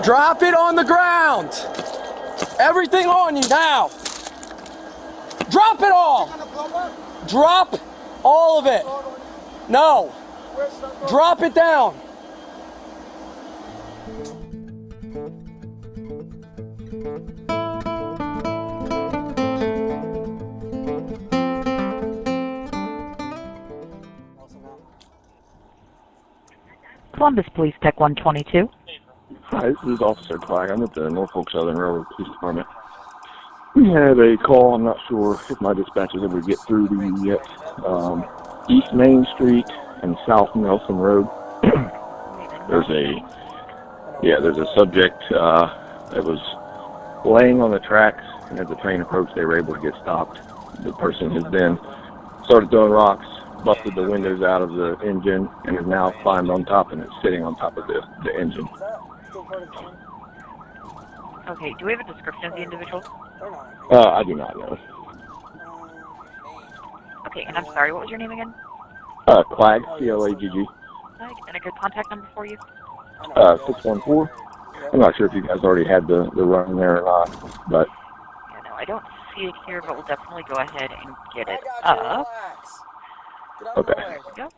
Drop it on the ground. Everything on you now. Drop it all. Drop all of it. No. Drop it down. Columbus Police Tech 122. Hi, this is Officer Clyde. I'm at the Norfolk Southern Railroad Police Department. We had a call. I'm not sure if my dispatchers ever get through to you yet. East Main Street and South Nelson Road. there's a subject that was laying on the tracks, and as the train approached, they were able to get stopped. The person has then started throwing rocks, busted the windows out of the engine, and has now climbed on top and is sitting on top of the engine. Okay, do we have a description of the individual? I do not know. Okay, and I'm sorry, what was your name again? Clag, C-L-A-G-G. And a good contact number for you? 614. I'm not sure if you guys already had the run there or not, but... Yeah, no, I don't see it here, but we'll definitely go ahead and get it up. Okay. There we go.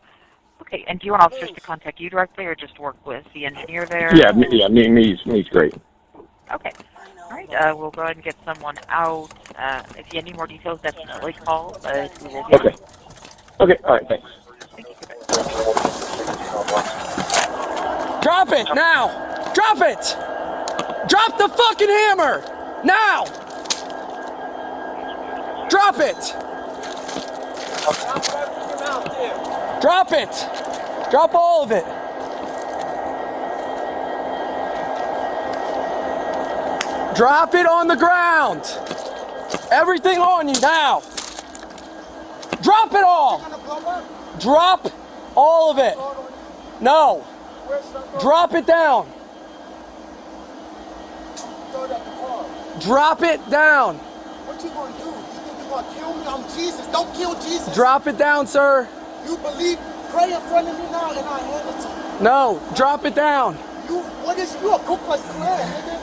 Okay, and do you want officers to contact you directly or just work with the engineer there? Yeah, me's great. Okay. All right, we'll go ahead and get someone out. If you need more details, definitely call, but we will be Okay. Okay, all right, thanks. Thank you. Drop it now. Drop it. Drop the fucking hammer now. Drop it. Drop it. Drop all of it. Drop it on the ground. Everything on you now. Drop it all. Drop all of it. No. Drop it down. Drop it down. What you gonna do? You think you gonna kill me? I'm Jesus. Don't kill Jesus. Drop it down, sir. You believe? Pray in front of me now and I hand it to you. No, drop it down. What is you? A Ku Klux Klan, nigga?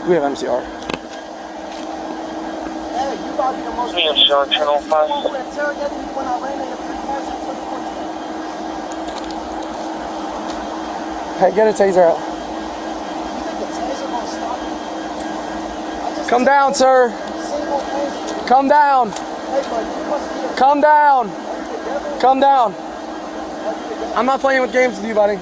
We have MCR. Hey, you about to be the most... Me and Sean, Channel 5. You who interrogated me when I ran in the pre-pass in 2014. Hey, get a taser out. You think the taser gonna stop me? Come down, sir. Come down. Hey, but you must be a... Come down. Come down. I'm not playing with games with you, buddy.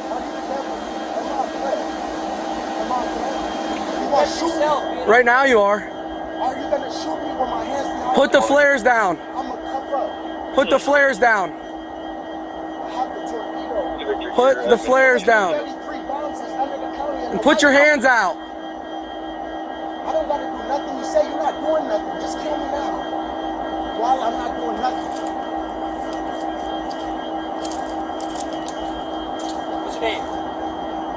Right now you are. Are you gonna shoot me with my hands behind? Put the flares down. I'm gonna cover up. Put the flares down. I have the torpedo. Put the flares down. 33 bounces under the county And put your hands out. I don't gotta do nothing. You say you're not doing nothing. Just kill me now. While I'm not doing nothing. What's your name?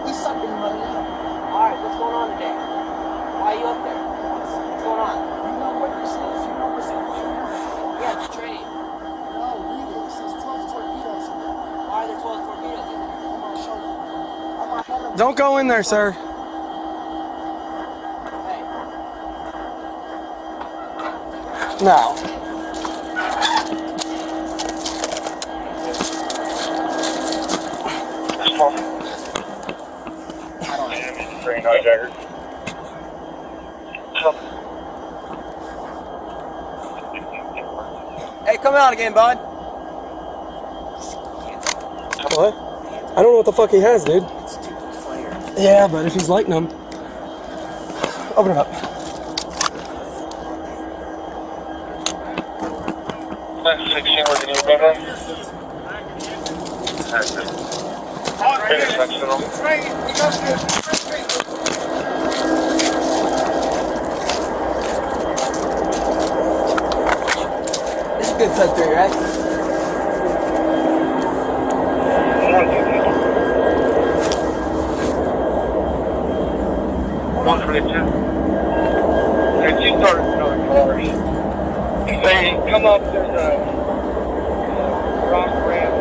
We sucking money up. Alright, what's going on today? Why are you up there? What's going on? You know what this is? You know what's in here? Yeah, it's training. No, read it. It says 12 torpedoes in there. Why are there 12 torpedoes in there? I'm gonna show you. I'm gonna hand them. Don't go in there, sir. Hey, No. Train hijacker. hey, come out again, bud. What? I don't know what the fuck he has, dude. Yeah, but if he's lighting them. Open it up. That's 16 working in your bedroom. Intersectional. This is a good touch three, right? One for the two. And she started throwing cars. Say, come up, there's a rock ramp.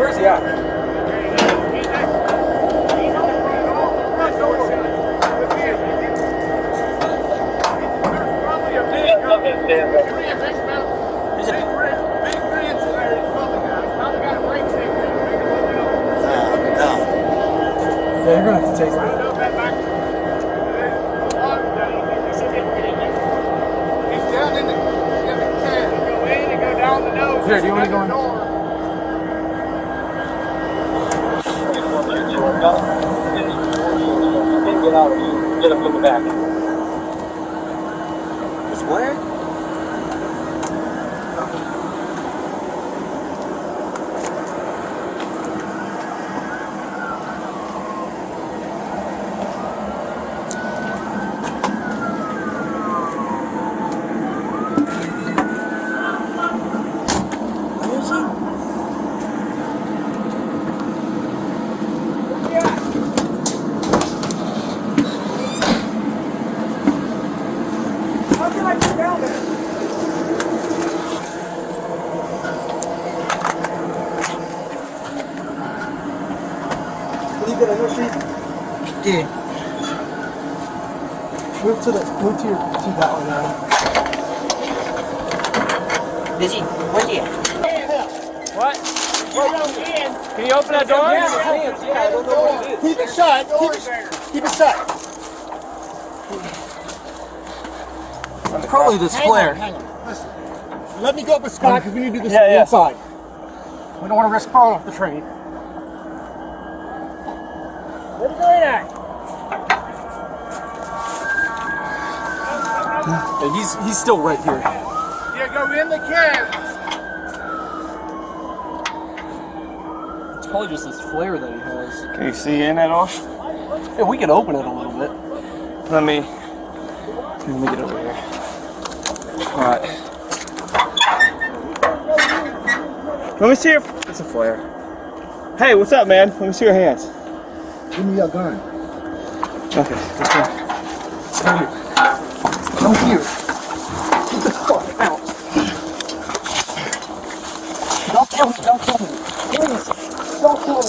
Where's he at? Yeah, you're gonna have to take it. He's down in the can. Go in and go down the nose. Here, do you want to go in? Get out of here. Get up in the back. It's where? Yeah. Move to that one now. Busy. Where's he at? What? Can you open that door? Yeah, I don't know what it is. Keep it shut. Keep it shut. Probably this flare. Hang on. Listen. Let me go up with Scott because we need to do this Yeah. inside. We don't want to risk falling off the train. What are you doing at? And he's still right here. Yeah, go in the can. It's probably just this flare that he has. Can you see in at all? Yeah, we can open it a little bit. Let me get over here. Alright. Let me see if it's a flare. Hey, what's up, man? Let me see your hands. Give me your gun. Okay, let's go. Come here. Get the fuck out. Don't kill me. Don't kill me. Please. Don't kill me.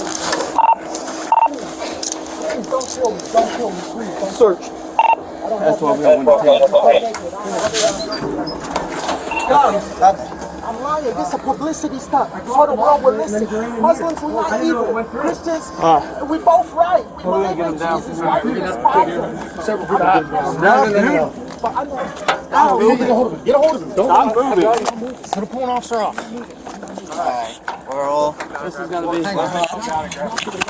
Please don't kill me. Don't kill me. Please don't. Search. That's what we don't want to I'm lying. This is a publicity stunt. All the world will listen. Muslims, we're not evil. Christians, we both right. We believe in Jesus. Why we despise him? Several people get down. No. But I know. Get a hold of him. Get a hold of him. Don't move it. Put a police officer off. This is gonna be.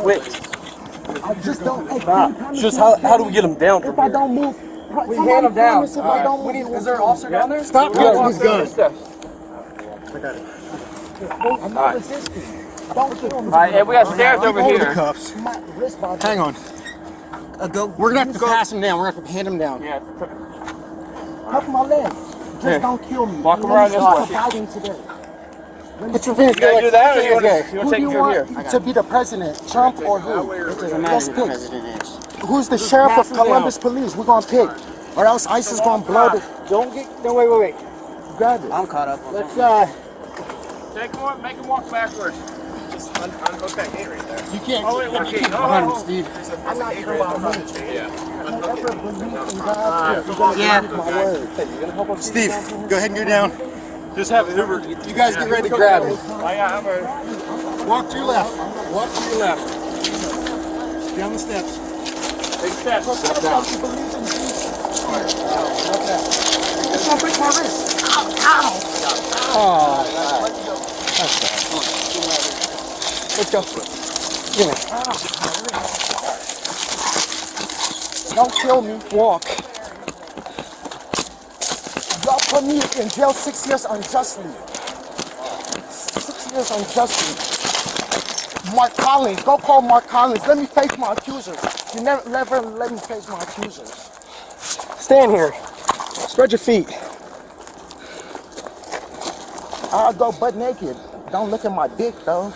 Wait. I just don't. Hey, Just how do we get him down from if I here? don't move, We hand him down. If I don't move, Is there an officer down there? Stop touching his gun. I'm not resisting. Don't kill me. Alright, and we got stairs over here. Cuffs. My wrist bothers me. Hang on. We're gonna have to pass him down. We're gonna have to hand him down. Yeah. Cuff my leg. Just don't kill me. Walk around this way. Fighting today. Put your fingers You gotta do that, or you wanna Who take do it you through here? want to be the president? Trump or who? Let's pick. Who's the sheriff of Columbus Police? We're gonna pick. Or else ICE is gonna blow the. Don't get. No, wait. Grab it. I'm caught up. Let's Take him, make him walk backwards. Just unhook that gate right there. You can't. Oh, wait, one gate. Behind him, Steve. I'm not sure why I'm doing it. Don't ever believe in God. You're gonna believe my word. Steve, go ahead and go down. Just have Uber. You guys get ready to grab him. I'm ready. Walk to your left. Walk to your left. Down the steps. Take steps. Step down. It's gonna break my wrist. Oh, that's bad. Let's go. Give me. Don't kill me. Walk. Y'all put me in jail 6 years unjustly. 6 years unjustly. Mark Collins, go call Mark Collins. Let me face my accusers. You never let me face my accusers. Stand here. Spread your feet. I'll go butt naked. Don't look at my dick though.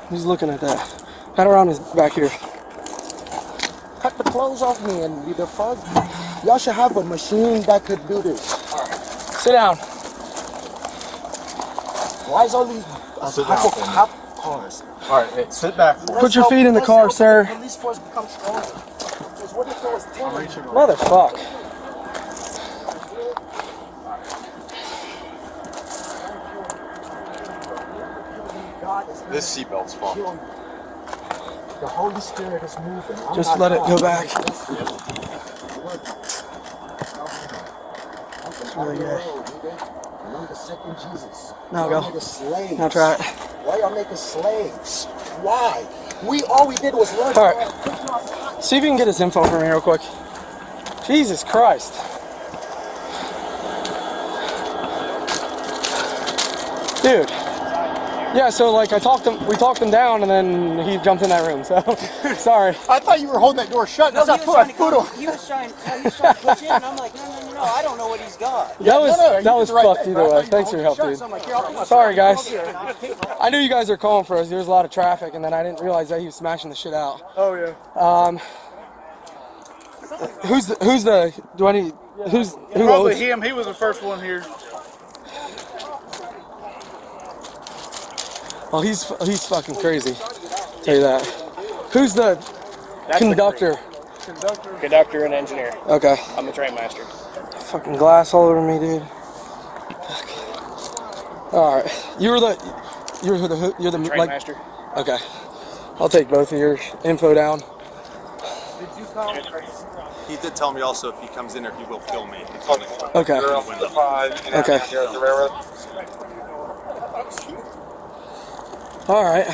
He's looking at that. Pat around his back here. Cut the clothes off me and the fuck. Y'all should have a machine that could do this. Sit down. Why is all these cars. All right, hey, sit back. Put your feet in the car, sir. The police force become stronger. Because what if there was 10? Motherfuck. This seatbelt's fun. The Holy Spirit is moving. Just let it go back. Really good. And I'm the second Jesus. Now Y'all go. made us slaves. Now try it. Why y'all making slaves? Why? All we did was learn. All right. See if you can get his info for me real quick. Jesus Christ. Dude. Yeah, so like we talked him down, and then he jumped in that room. So sorry. I thought you were holding that door shut. No, That's he was trying to push in, and I'm like, no, I don't know what he's got. That was right fucked thing, either bro. way. Thanks for your help, dude. So I'm like, here, I'll Sorry, guys. I knew you guys were calling for us. There was a lot of traffic, and then I didn't realize that he was smashing the shit out. Oh yeah. Who's Probably him. He was the first one here. Well, he's fucking crazy. Tell you that. Who's the conductor? Conductor and engineer. Okay. I'm the train master. Fucking glass all over me, dude. Fuck. All right. You're the Train like. master. Okay. I'll take both of your info down. He did tell me also if he comes in here, he will kill me. Okay. Okay. All right.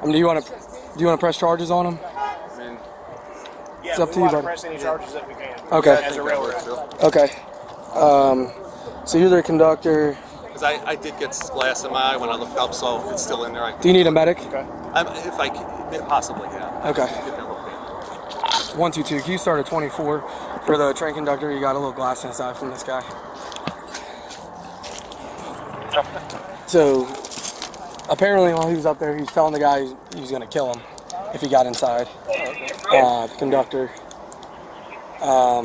Do you want to press charges on him? It's up to you, buddy. Press any charges that we can. Okay. As a railroad. Okay. So you're the conductor. Because I did get glass in my eye when I looked up, so it's still in there. Do you need a medic? Okay. If I can, possibly, yeah. Okay. 122. Q started 24 for the train conductor. You got a little glass in his eye from this guy. So apparently, while he was up there, he was telling the guy he was going to kill him if he got inside. The conductor. I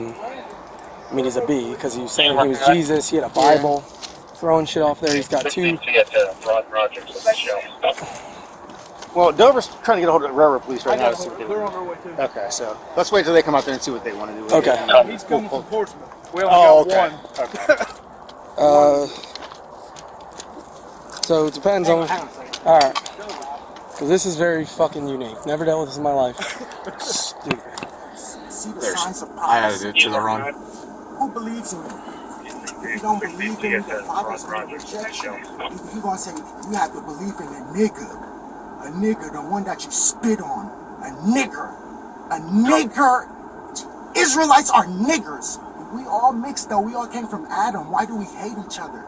mean, he's a B because he was saying he was Jesus. He had a Bible, throwing shit off there. He's got two. Well, Dover's trying to get a hold of the railroad police right now. They're on their way too. Okay, so let's wait till they come out there and see what they want to do. Okay. He's coming from Portsmouth. We only got one. Okay. So it depends on. All right. Because this is very fucking unique. Never dealt with this in my life. Stupid. See the signs of I added prophecy. it to the run. Who believes in me? If you don't believe in me, the Father's going to reject you. He's going to say, you have to believe in a nigger. A nigger, the one that you spit on. A nigger. A nigger. Israelites are niggers. We all mixed though. We all came from Adam. Why do we hate each other?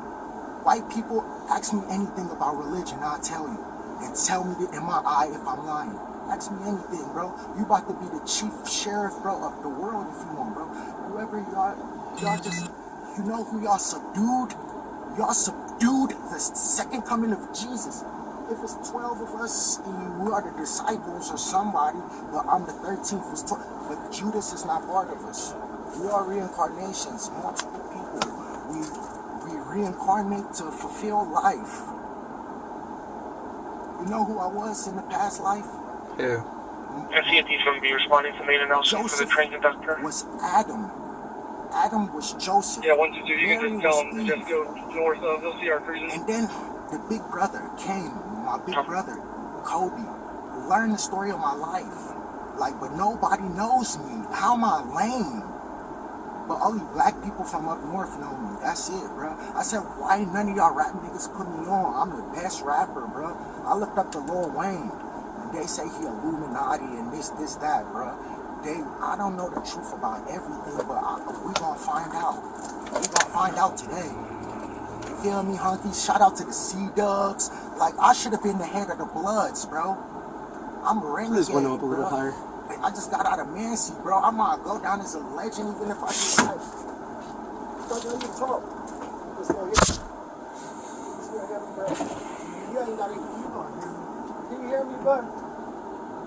White people ask me anything about religion, I'll tell you. And tell me in my eye if I'm lying. Ask me anything, bro. You about to be the chief sheriff, bro, of the world if you want, bro. Whoever y'all just, you know who y'all subdued? Y'all subdued the second coming of Jesus. If it's 12 of us, we are the disciples or somebody, but I'm the 13th. Was 12, but Judas is not part of us. We are reincarnations, multiple people. We reincarnate to fulfill life. You know who I was in the past life? Yeah. Can I see if he's going to be responding to main announcement for the train conductor? Was Adam. Adam was Joseph. Yeah, 122. You Mary can just tell was him to just go north. They'll see our cruisers. And then the big brother came, my big brother, Kobe, learned the story of my life. Like, but nobody knows me. How am I lame? But only black people from up north know me. That's it, bro. I said, why none of y'all rap niggas put me on? I'm the best rapper, bro. I looked up to Lil Wayne, and they say he Illuminati and this, that, bro. I don't know the truth about everything, but we gonna find out. We gonna find out today. You feel me, Hunky? Shout out to the C-Dubs. Like, I should have been the head of the Bloods, bro. I'm a renegade, This window up a little bro. higher. I just got out of Mancy, bro. I might go down as a legend even if I get life. Let me talk. Let's go here. You ain't got to keep on. Can you hear me, bud?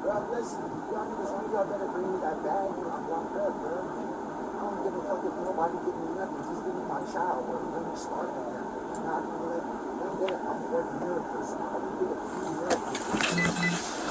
Bro, listen. Y'all niggas, one of y'all better bring me that bag when I'm locked up, bro. I don't give a fuck if nobody give me nothing. Just give me my child, bro. Let me start with that. Not gonna let minute. I'm working here.